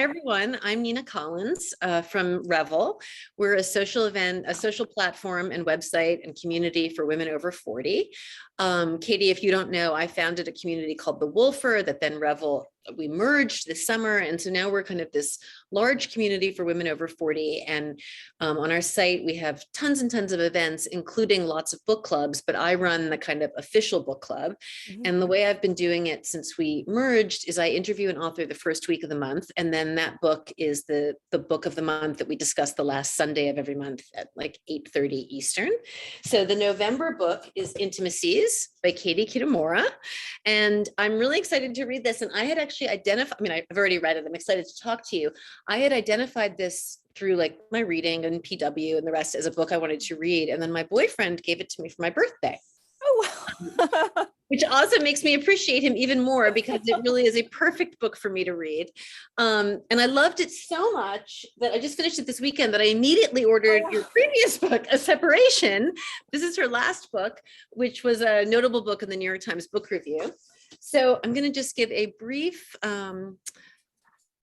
everyone. I'm Nina Collins from Revel. We're a social event, a social platform and website and community for women over 40. Katie, if you don't know, I founded a community called The Wolfer that then Revel, we merged this summer. And so now we're kind of this large community for women over 40. And on our site, we have tons and tons of events, including lots of book clubs, but I run the kind of official book club. And the way I've been doing it since we merged is I interview an author the first week of the month. And then that book is the book of the month that we discuss the last Sunday of every month at like 8:30 Eastern. So the November book is Intimacies by Katie Kitamura. And I'm really excited to read this. And I had actually identified, I mean, I've already read it. I'm excited to talk to you. I had identified this through like my reading and PW and the rest as a book I wanted to read. And then my boyfriend gave it to me for my birthday. Oh, wow. Which also makes me appreciate him even more because it really is a perfect book for me to read. And I loved it so much that I just finished it this weekend that I immediately ordered your previous book, A Separation. This is her last book, which was a notable book in the New York Times Book Review. So I'm going to just give a brief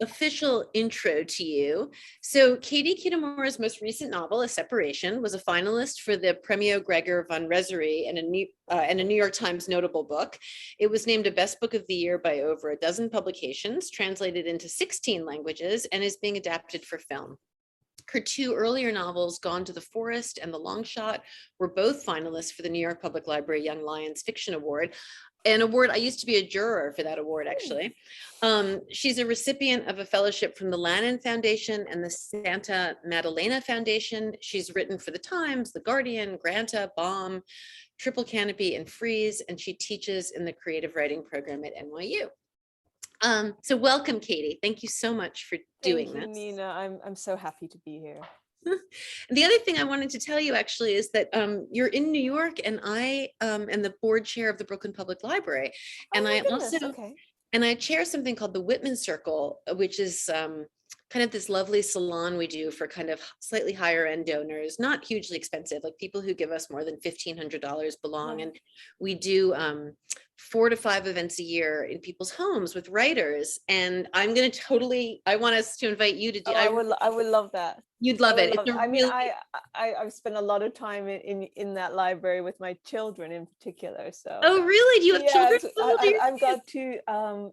official intro to you. So Katie Kitamura's most recent novel, A Separation, was a finalist for the Premio Gregor von Rezzori and a New York Times notable book. It was named a best book of the year by over a dozen publications, translated into 16 languages, and is being adapted for film. Her two earlier novels, Gone to the Forest and The Longshot, were both finalists for the New York Public Library Young Lions Fiction Award, an award. I used to be a juror for that award, actually. She's a recipient of a fellowship from the Lannan Foundation and the Santa Maddalena Foundation. She's written for The Times, The Guardian, Granta, Bomb, Triple Canopy, and Frieze, and she teaches in the creative writing program at NYU. So welcome, Katie. Thank you so much for doing this. Thank you, Nina. I'm so happy to be here. The other thing I wanted to tell you actually is that you're in New York, and I am the board chair of the Brooklyn Public Library. And I also, and I chair something called the Whitman Circle, which is kind of this lovely salon we do for kind of slightly higher end donors, not hugely expensive, like people who give us more than $1,500 belong. And we do 4 to 5 events a year in people's homes with writers. And I'm going to I want us to invite you to do. I would love that. You'd love it. I've spent a lot of time in that library with my children in particular. So. Oh, really? Do you have children? I've got 2,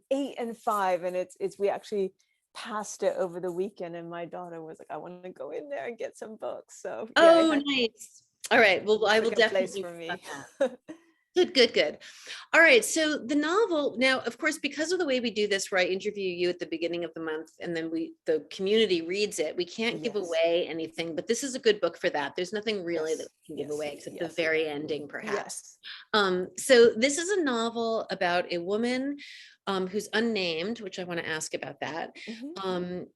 8 and 5, and we actually passed it over the weekend, and my daughter was like, I want to go in there and get some books. So nice. All right, well, I will definitely for me. Good. All right, so the novel now, of course, because of the way we do this, where I interview you at the beginning of the month and then the community reads it, we can't give away anything, but this is a good book for that. There's nothing really that we can give away except the very ending, perhaps. So this is a novel about a woman who's unnamed, which I want to ask about that.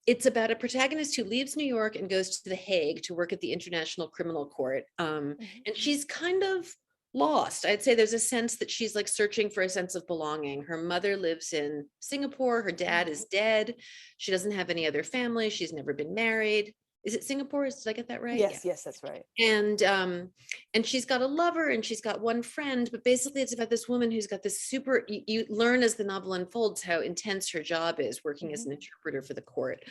It's about a protagonist who leaves New York and goes to The Hague to work at the International Criminal Court. And she's kind of lost. I'd say there's a sense that she's like searching for a sense of belonging. Her mother lives in Singapore. Her dad is dead. She doesn't have any other family. She's never been married. Is it Singapore? Did I get that right? Yes, that's right. And she's got a lover and she's got one friend, but basically it's about this woman who's got this you learn as the novel unfolds how intense her job is working as an interpreter for the court.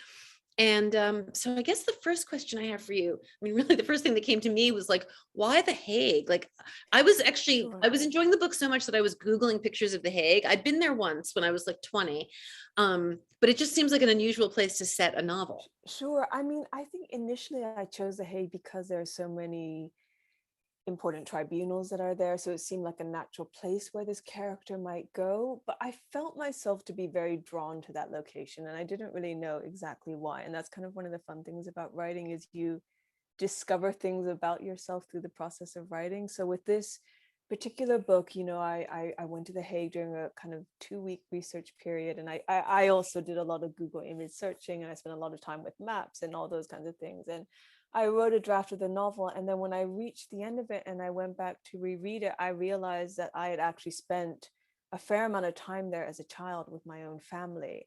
And so I guess the first question I have for you, I mean, really the first thing that came to me was like, why The Hague? Like I was enjoying the book so much that I was Googling pictures of The Hague. I'd been there once when I was like 20, but it just seems like an unusual place to set a novel. Sure. I mean, I think initially I chose The Hague because there are so many important tribunals that are there, so it seemed like a natural place where this character might go, but I felt myself to be very drawn to that location, and I didn't really know exactly why. And that's kind of one of the fun things about writing, is you discover things about yourself through the process of writing. So with this particular book, I went to The Hague during a kind of 2-week research period, and I also did a lot of Google image searching, and I spent a lot of time with maps and all those kinds of things. And I wrote a draft of the novel, and then when I reached the end of it and I went back to reread it, I realized that I had actually spent a fair amount of time there as a child with my own family.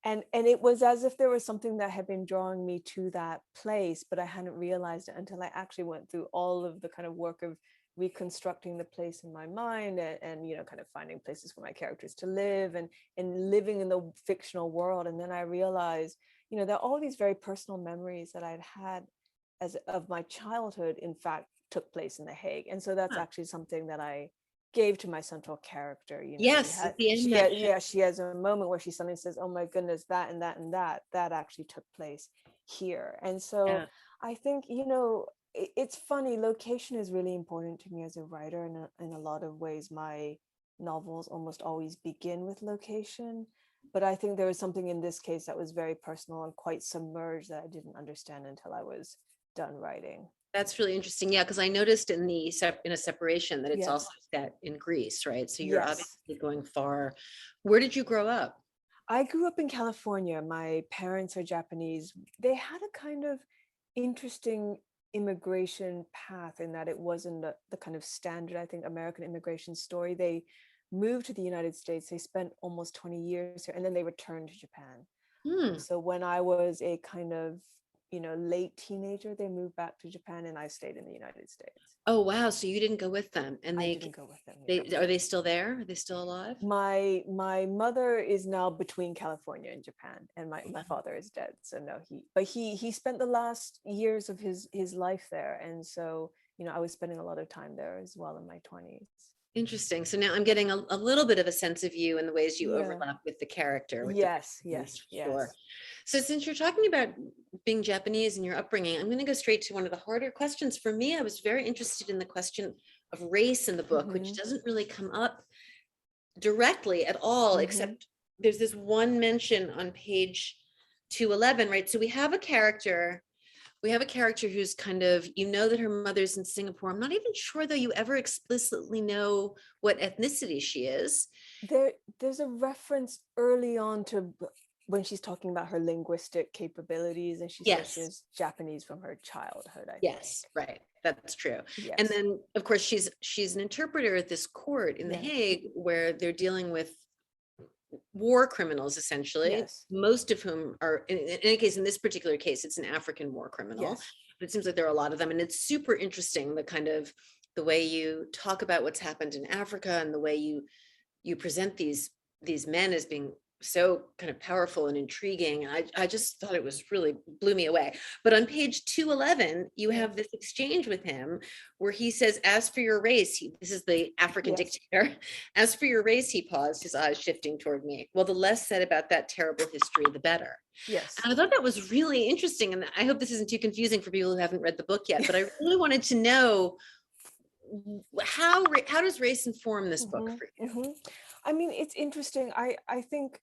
And it was as if there was something that had been drawing me to that place, but I hadn't realized it until I actually went through all of the kind of work of reconstructing the place in my mind and kind of finding places for my characters to live and living in the fictional world. And then I realized, there are all these very personal memories that I'd had as of my childhood, in fact, took place in The Hague. And so that's Huh. actually something that I gave to my central character. We Yes, had, at the end mentioned. she has a moment where she suddenly says, oh my goodness, that and that and that actually took place here. And so Yeah. I think, it's funny, location is really important to me as a writer. And in a lot of ways, my novels almost always begin with location. But I think there was something in this case that was very personal and quite submerged that I didn't understand until I was done writing. That's really interesting. Yeah, because I noticed in in a separation that it's also Yes. set in Greece, right? So you're Yes. obviously going far. Where did you grow up? I grew up in California. My parents are Japanese. They had a kind of interesting immigration path in that it wasn't the kind of standard, I think, American immigration story. They moved to the United States. They spent almost 20 years here, and then they returned to Japan. Hmm. So when I was a kind of, late teenager, they moved back to Japan and I stayed in the United States. Oh, wow. So you didn't go with them, and I didn't go with them. they Yeah. are they still there? Are they still alive? My mother is now between California and Japan, and my father is dead. So no, he spent the last years of his life there, and so I was spending a lot of time there as well in my 20s. Interesting. So now I'm getting a little bit of a sense of you and the ways you Yeah. overlap with the character, with the Yes. Yes. protagonist, for sure. Yes. So since you're talking about being Japanese and your upbringing, I'm going to go straight to one of the harder questions. For me, I was very interested in the question of race in the book, which Mm-hmm. doesn't really come up directly at all, Mm-hmm. except there's this one mention on page 211, right? So we have a character who's kind of, that her mother's in Singapore. I'm not even sure though you ever explicitly know what ethnicity she is. There's a reference early on to when she's talking about her linguistic capabilities, and she says Yes. she's Japanese from her childhood, I think. Yes, right. That's true. And Yes. then of course she's an interpreter at this court in The Yes. Hague where they're dealing with war criminals, essentially, Yes. most of whom are, in any case, in this particular case, it's an African war criminal, Yes. but it seems like there are a lot of them. And it's super interesting, the way you talk about what's happened in Africa and the way you present these men as being so kind of powerful and intriguing. And I just thought it was really blew me away. But on page 211, you have this exchange with him where he says, as for your race, this is the African Yes. dictator, as for your race, he paused, his eyes shifting toward me. Well, the less said about that terrible history, the better. Yes. And I thought that was really interesting. And I hope this isn't too confusing for people who haven't read the book yet, but I really wanted to know how does race inform this book Mm-hmm. for you? Mm-hmm. I mean, it's interesting. I think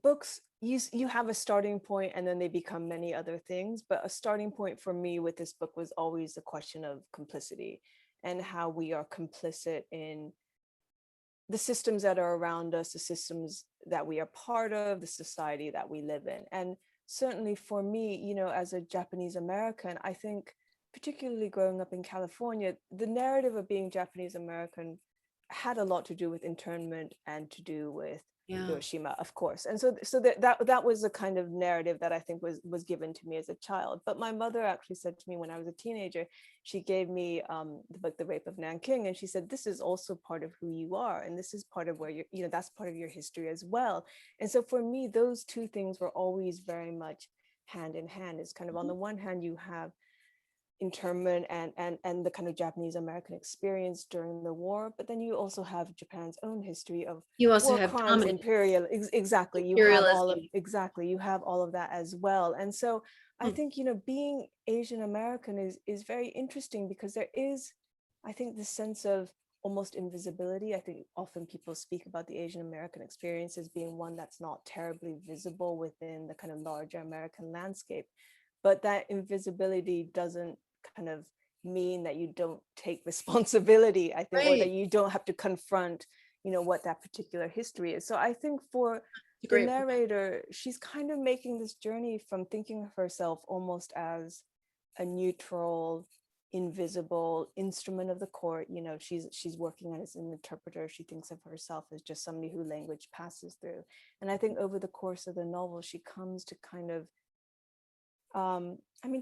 books, you have a starting point and then they become many other things, but a starting point for me with this book was always the question of complicity and how we are complicit in the systems that are around us, the systems that we are part of, the society that we live in. And certainly for me, as a Japanese American, I think particularly growing up in California, the narrative of being Japanese American had a lot to do with internment and to do with Yeah. Hiroshima, of course. And so that was a kind of narrative that I think was given to me as a child. But my mother actually said to me when I was a teenager, she gave me the book The Rape of Nanking, and she said, this is also part of who you are, and this is part of where that's part of your history as well. And so for me, those two things were always very much hand in hand. It's kind of, on the one hand, you have internment and the kind of Japanese American experience during the war, but then you also have Japan's own history of You also war have crimes, dominant exactly, you have all of that as well. And so I think being Asian American is very interesting because there is, I think, this sense of almost invisibility. I think often people speak about the Asian American experience as being one that's not terribly visible within the kind of larger American landscape, but that invisibility doesn't kind of mean that you don't take responsibility, I think, or that Right. you don't have to confront, what that particular history is. So I think for the Great. narrator, she's kind of making this journey from thinking of herself almost as a neutral, invisible instrument of the court. She's working as an interpreter. She thinks of herself as just somebody who language passes through. And I think over the course of the novel, she comes to kind of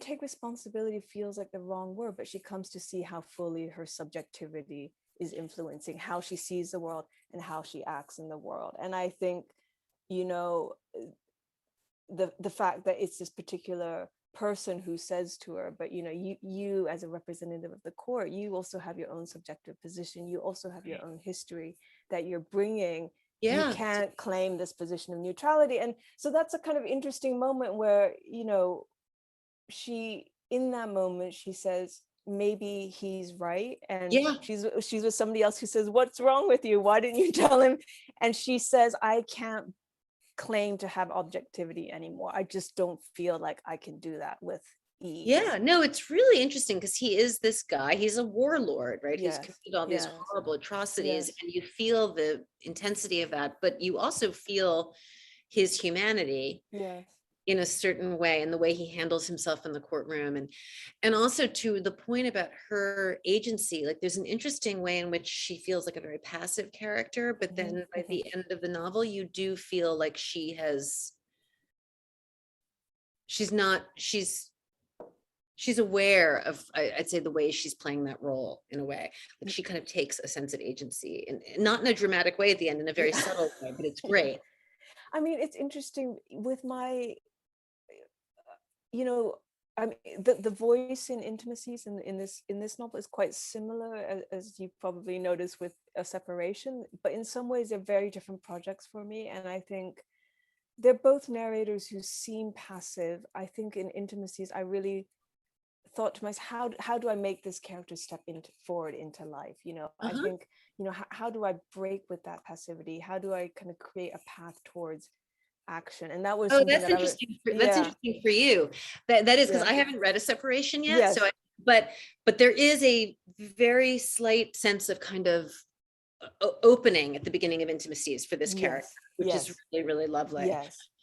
take responsibility feels like the wrong word, but she comes to see how fully her subjectivity is influencing how she sees the world and how she acts in the world. And I think, the fact that it's this particular person who says to her, but you as a representative of the court, you also have your own subjective position, you also have your own history that you're bringing. You can't claim this position of neutrality. And so that's a kind of interesting moment where she, in that moment, she says maybe he's right, and she's with somebody else who says, what's wrong with you, why didn't you tell him? And she says, I can't claim to have objectivity anymore, I just don't feel like I can do that with ease. Yeah, no, it's really interesting because he is this guy, he's a warlord, right? Yes. Who's committed all these horrible atrocities, and you feel the intensity of that, but you also feel his humanity in a certain way, and the way he handles himself in the courtroom, and also to the point about her agency. Like, there's an interesting way in which she feels like a very passive character, but then by the end of the novel, you do feel like she's aware of, I'd say, the way she's playing that role in a way. Like, she kind of takes a sense of agency, and not in a dramatic way at the end, in a very subtle way, but it's great. I mean, it's interesting with my, I mean, the voice in Intimacies in this novel is quite similar, as you probably noticed, with A Separation, but in some ways they're very different projects for me. And I think they're both narrators who seem passive. I think in Intimacies, I really thought to myself, how do I make this character step forward into life? I think, how do I break with that passivity? How do I kind of create a path towards action? And that was that's interesting. That's interesting for you. That is, because I haven't read A Separation yet. So but there is a very slight sense of kind of opening at the beginning of Intimacies for this character, which is really, really lovely.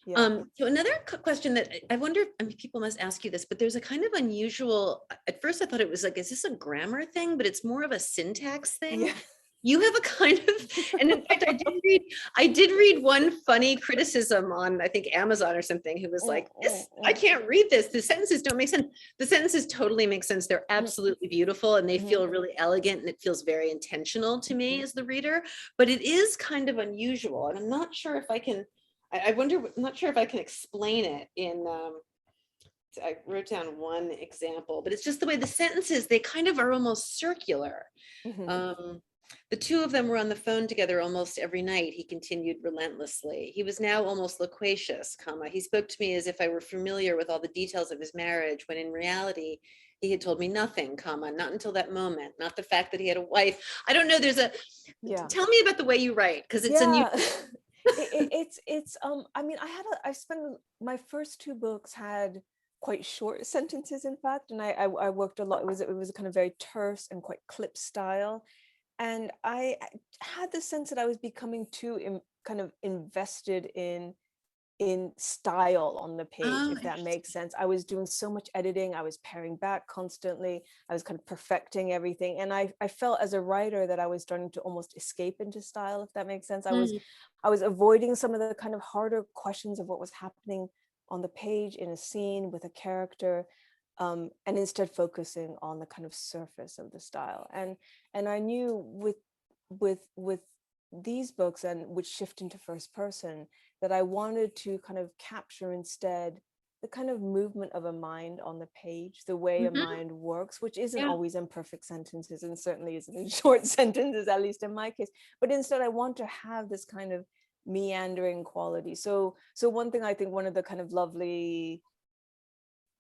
So another question that I wonder, I mean, people must ask you this, but there's a kind of unusual, at first I thought it was like, is this a grammar thing? But it's more of a syntax thing. You have a kind of, and in fact, I did read one funny criticism on, I think, Amazon or something, who was like, I can't read this. The sentences don't make sense. The sentences totally make sense. They're absolutely beautiful, and they feel really elegant, and it feels very intentional to me as the reader, but it is kind of unusual. And I'm not sure if I can, I'm not sure if I can explain it in, I wrote down one example, but it's just the way the sentences, they kind of are almost circular. The two of them were on the phone together almost every night, he continued relentlessly. He was now almost loquacious, he spoke to me as if I were familiar with all the details of his marriage, when in reality, he had told me nothing, not until that moment, not the fact that he had a wife. I don't know, tell me about the way you write, because it's a new... I mean, I spent my first two books had quite short sentences, in fact, and I worked a lot. It was a kind of very terse and quite clip style. And I had the sense that I was becoming too kind of invested in style on the page, if that makes sense. I was doing so much editing, I was paring back constantly, I was kind of perfecting everything. And I felt as a writer that I was starting to almost escape into style, if that makes sense. I was avoiding some of the kind of harder questions of what was happening on the page in a scene with a character. And instead focusing on the kind of surface of the style. And I knew with these books, and which shift into first person, that I wanted to kind of capture instead the kind of movement of a mind on the page, the way a mind works, which isn't always in perfect sentences, and certainly isn't in short sentences, at least in my case. But instead, I want to have this kind of meandering quality. So one thing, I think one of the kind of lovely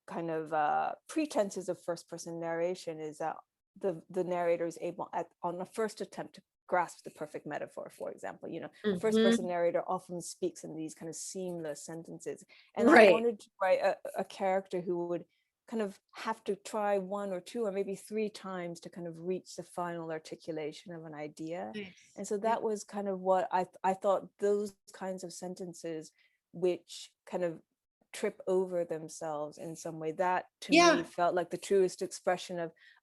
kind of pretenses of first person narration is that the narrator is able on a first attempt to grasp the perfect metaphor. For example, the first person narrator often speaks in these kind of seamless sentences, and I wanted to write a character who would kind of have to try one or two or maybe three times to kind of reach the final articulation of an idea. And so that was kind of what I thought, those kinds of sentences which kind of trip over themselves in some way, that to me felt like the truest expression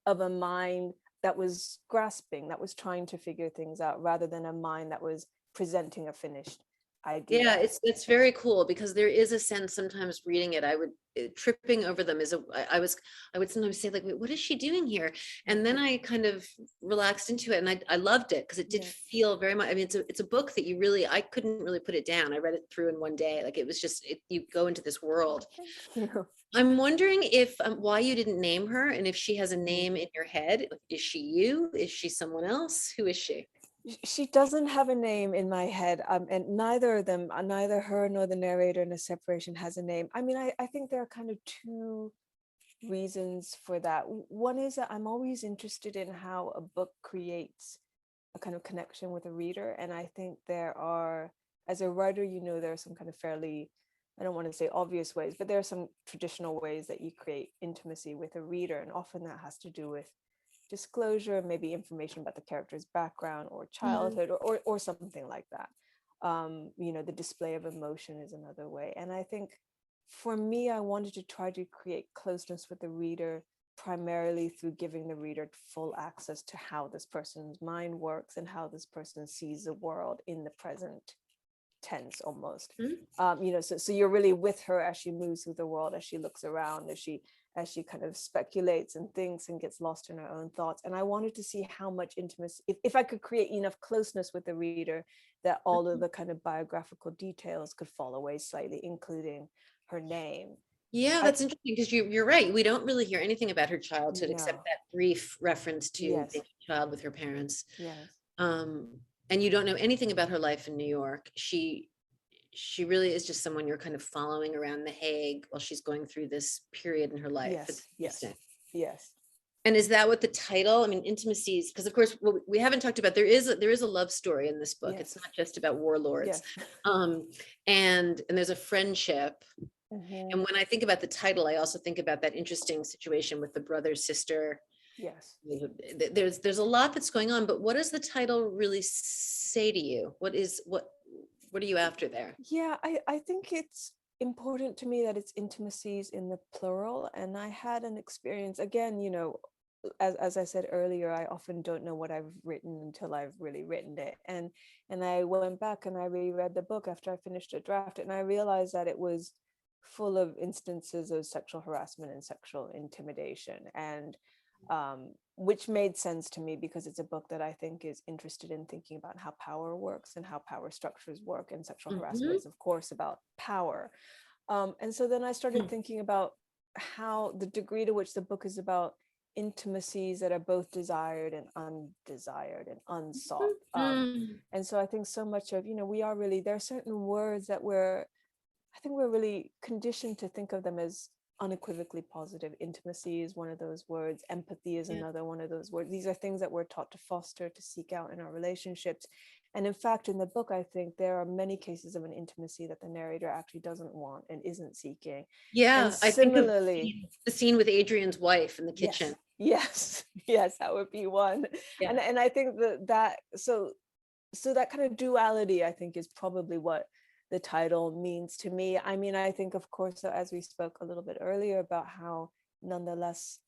of a mind that was grasping, that was trying to figure things out, rather than a mind that was presenting a finished idea. Yeah, it's very cool, because there is a sense sometimes reading it, tripping over them is I would sometimes say, like, wait, what is she doing here? And then I kind of relaxed into it, and I loved it, because it did feel very much, I mean, it's a book that I couldn't really put it down. I read it through in one day. Like, it was just, you go into this world. Thank you. I'm wondering if why you didn't name her, and if she has a name in your head. Is she you? Is she someone else? Who is she? She doesn't have a name in my head, and neither of them, neither her nor the narrator in The Separation has a name. I mean, I think there are kind of two reasons for that. One is that I'm always interested in how a book creates a kind of connection with a reader, and I think there are, as a writer, there are some kind of fairly, I don't want to say obvious ways, but there are some traditional ways that you create intimacy with a reader, and often that has to do with disclosure, maybe information about the character's background or childhood, or something like that. The display of emotion is another way. And I think for me, I wanted to try to create closeness with the reader primarily through giving the reader full access to how this person's mind works and how this person sees the world in the present tense almost. So you're really with her as she moves through the world, as she looks around, as she kind of speculates and thinks and gets lost in her own thoughts. And I wanted to see how much intimacy, if I could create enough closeness with the reader, that all of the kind of biographical details could fall away slightly, including her name. Yeah, that's interesting, because you're right. We don't really hear anything about her childhood except that brief reference to being a child with her parents. Yes. And you don't know anything about her life in New York. She really is just someone you're kind of following around The Hague while she's going through this period in her life. Yes. And is that what the title, I mean, Intimacies, because of course we haven't talked about, there is a love story in this book. It's not just about warlords. And there's a friendship. And when I think about the title, I also think about that interesting situation with the brother sister. Yes. There's a lot that's going on, but what does the title really say to you? What are you after there? Yeah, I think it's important to me that it's intimacies in the plural. And I had an experience, again, as I said earlier, I often don't know what I've written until I've really written it. And I went back and I reread the book after I finished a draft, and I realized that it was full of instances of sexual harassment and sexual intimidation, and which made sense to me because it's a book that I think is interested in thinking about how power works and how power structures work, and sexual harassment is of course about power. And so then I started thinking about how the degree to which the book is about intimacies that are both desired and undesired and unsought. And so I think so much of, there are certain words that we're really conditioned to think of them as unequivocally positive. Intimacy is one of those words. Empathy is another one of those words. These are things that we're taught to foster, to seek out in our relationships. And in fact, in the book, I think there are many cases of an intimacy that the narrator actually doesn't want and isn't seeking. Yeah, and similarly, I think the scene with Adrian's wife in the kitchen. Yes, that would be one. And I think that so that kind of duality, I think, is probably what the title means to me. I mean, I think, of course, as we spoke a little bit earlier about how, nonetheless,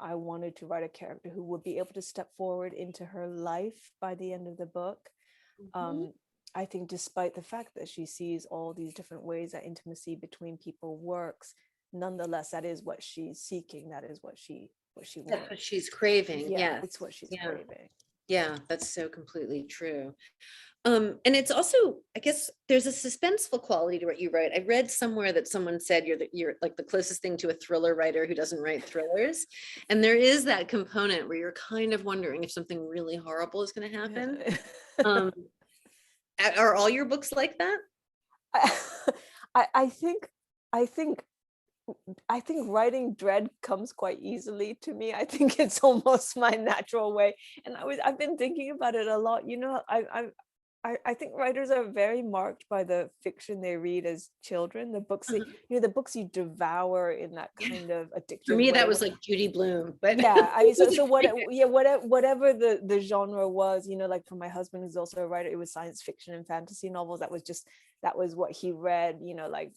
I wanted to write a character who would be able to step forward into her life by the end of the book. I think despite the fact that she sees all these different ways that intimacy between people works, nonetheless, that is what she's seeking. That is what she wants. That's what she's craving. Yeah, it's what she's craving. Yeah, that's so completely true. And it's also, I guess, there's a suspenseful quality to what you write. I read somewhere that someone said you're like the closest thing to a thriller writer who doesn't write thrillers. And there is that component where you're kind of wondering if something really horrible is going to happen. Are all your books like that? I think writing dread comes quite easily to me. I think it's almost my natural way. And I've been thinking about it a lot. I think writers are very marked by the fiction they read as children, the books the books you devour in that kind of addictive For me, way. that was like Judy Blume, but I mean, so whatever the genre was, like for my husband, who's also a writer, it was science fiction and fantasy novels. That was what he read,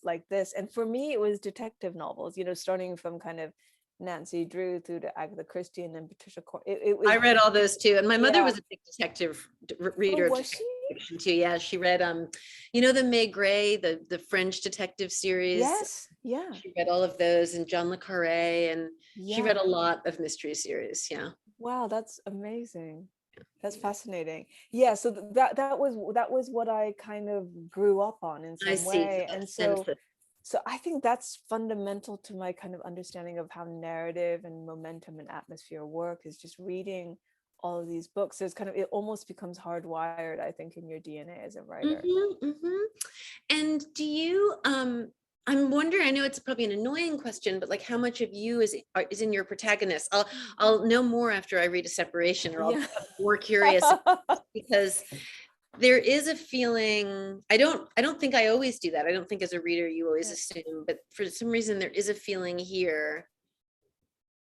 like this. And for me, it was detective novels, starting from kind of Nancy Drew through to Agatha Christie and then Patricia Cornwell. I read all those too, and my mother was a big detective reader. Oh, was she? fiction too. Yeah, she read the May Gray, the French detective series. Yes, yeah, She read all of those, and John le Carré, and she read yeah. a lot of mystery series. Yeah. Wow, that's amazing. That's fascinating. Yeah, so that was what I kind of grew up on in I some see. So way. that And sense of, so I think that's fundamental to my kind of understanding of how narrative and momentum and atmosphere work, is just reading all of these books. So it's kind of, it almost becomes hardwired, I think, in your DNA as a writer. And do you I'm wondering, I know it's probably an annoying question, but like how much of you is in your protagonist? I'll know more after I read A Separation, or I'll Yeah. become more curious, because there is a feeling, I don't think I always do that. I don't think as a reader you always Yeah. assume, but for some reason there is a feeling here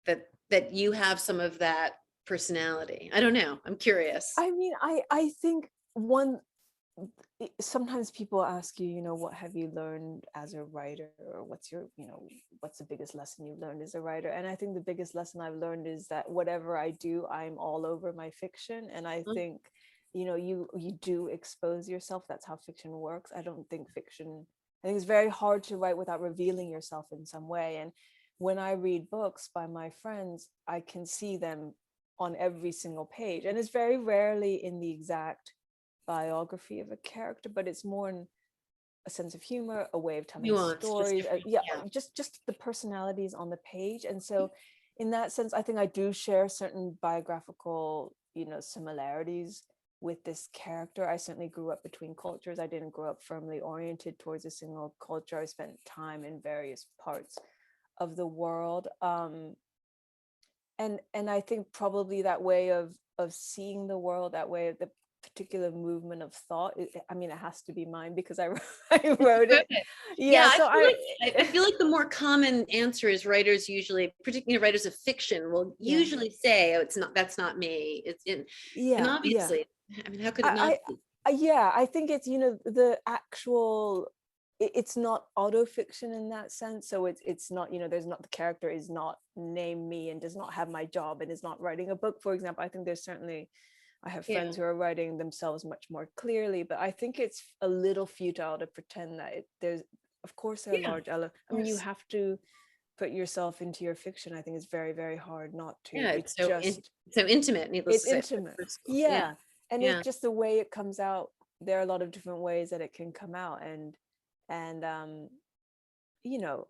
that you have some of that personality. I don't know. I'm curious. I mean, I think one, sometimes people ask you, what have you learned as a writer, or what's your, what's the biggest lesson you've learned as a writer? And I think the biggest lesson I've learned is that whatever I do, I'm all over my fiction. And I think, you do expose yourself. That's how fiction works. I think it's very hard to write without revealing yourself in some way. And when I read books by my friends, I can see them on every single page. And it's very rarely in the exact biography of a character, but it's more in a sense of humor, a way of telling Nuance, just stories. different. Yeah, Yeah. just the personalities on the page. And so in that sense, I think I do share certain biographical, similarities with this character. I certainly grew up between cultures. I didn't grow up firmly oriented towards a single culture. I spent time in various parts of the world. And I think probably that way of seeing the world, that way of the particular movement of thought, I mean, it has to be mine because I I wrote it. Yeah, Yeah, so I feel like the more common answer is writers usually, particularly writers of fiction, will yeah, usually say, "Oh, that's not me." It's in, and yeah, yeah. obviously, I mean, how could it not I, be? yeah, I think it's, the actual, it's not autofiction in that sense. So it's not, there's not, the character is not name me and does not have my job and is not writing a book, for example. I think there's certainly, I have Yeah. friends who are writing themselves much more clearly, but I think it's a little futile to pretend that there's, of course, there are Yeah, large elements. I mean, you have to put yourself into your fiction. I think it's very, very hard not to. Yeah, It's so intimate, needless it's to say. intimate. Personal. Yeah, Yeah. And yeah. it's just the way it comes out. There are a lot of different ways that it can come out. And you know,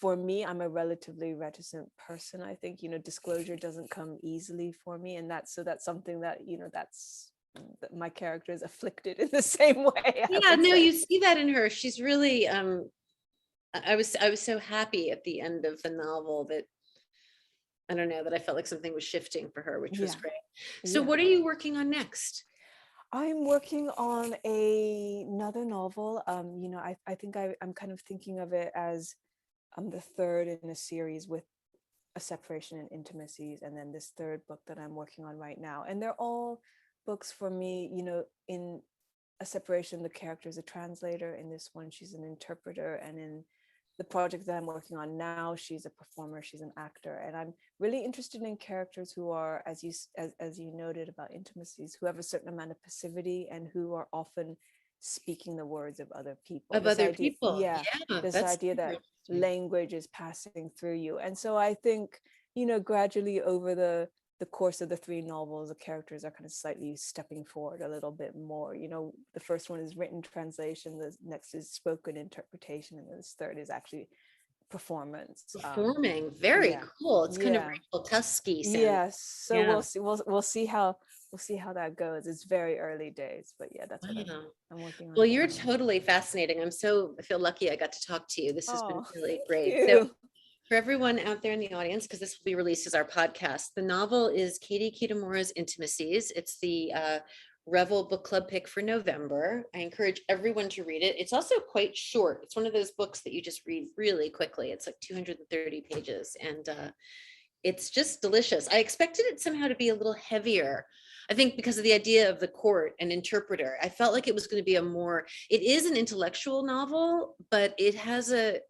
for me, I'm a relatively reticent person. I think, disclosure doesn't come easily for me. And that's something that, that my character is afflicted in the same way, I Yeah, would no, say. you see that in her. She's really, I was so happy at the end of the novel that, I don't know, that I felt like something was shifting for her, which was Yeah. great. So Yeah. what are you working on next? I'm working on another novel. I think I'm kind of thinking of it as the third in a series with A Separation and Intimacies, and then this third book that I'm working on right now. And they're all books for me, in A Separation, the character is a translator. In this one, she's an interpreter. And in the project that I'm working on now, she's a performer, she's an actor. And I'm really interested in characters who are, as you noted about Intimacies, who have a certain amount of passivity and who are often speaking the words of other people. Of This other idea, people. yeah, Yeah, this that's idea super that interesting. language is passing through you. And so I think, gradually over the course of the three novels, the characters are kind of slightly stepping forward a little bit more. The first one is written translation, the next is spoken interpretation, and this third is actually performance. Performing, very Yeah, cool. It's kind of yeah, Rachel Tusky sound. yeah. So Yeah. we'll see how that goes. It's very early days, but yeah, that's what I'm Wow. I'm working on Well, at the you're moment. totally fascinating. I feel lucky I got to talk to you. This has been Oh, really thank great. So you. for everyone out there in the audience, because this will be released as our podcast, the novel is Katie Kitamura's Intimacies. It's the Revel book club pick for November. I encourage everyone to read it. It's also quite short. It's one of those books that you just read really quickly. It's like 230 pages, and it's just delicious. I expected it somehow to be a little heavier. I think because of the idea of the court and interpreter, I felt like it was going to be it is an intellectual novel, but it has a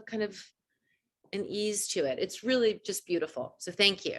kind of an ease to it. It's really just beautiful. So thank you.